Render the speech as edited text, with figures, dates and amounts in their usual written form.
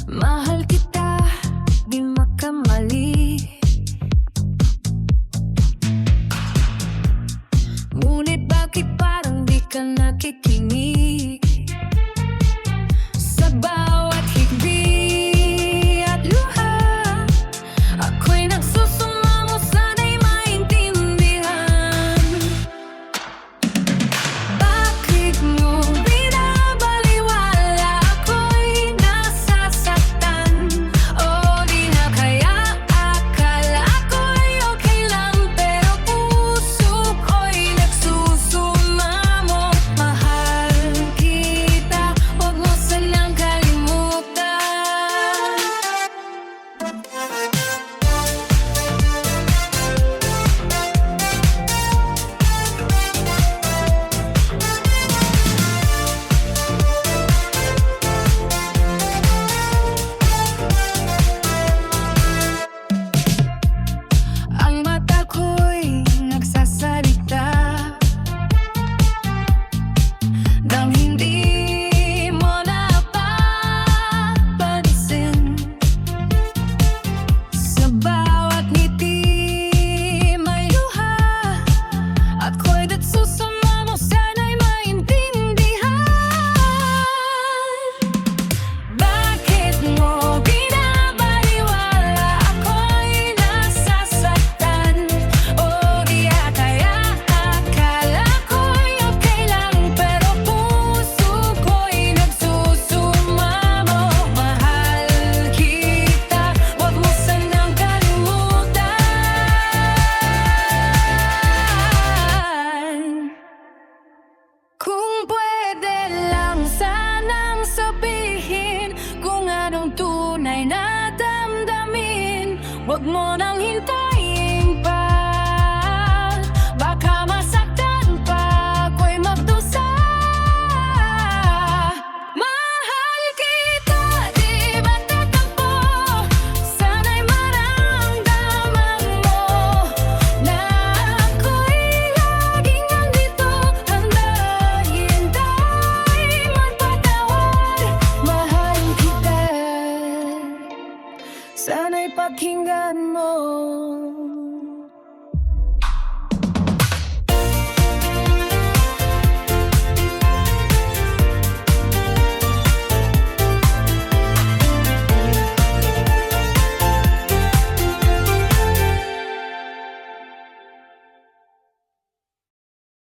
Mahal kita, di makamali. Ngunit bakit parang di ka nakikinig? Sa bawat higbi at luha, ako'y nagsusumamo, sana'y maintindihan. Bakit mo binabaliwala ako'y nasasaktan? O di na kaya akala ako'y okay lang, pero puso ko'y nagsusumamo. Mahal kita, huwag mo sanang kalimutan. Ang mata ko'y nagsasalita nang hindi mo napapansin. Sa bawat ngiti may luha, ako'y nagsusumamo, sana'y maintindihan. Bakit mo binabaliwala ako'y nasasaktan? O di kaya akala ko'y okay lang, pero puso ko'y nagsusumamo. Mahal kita, huwag mo sanang kalimutan. Kung pwede lang sanang sabihin kung anong tunay na damdamin, huwag mo na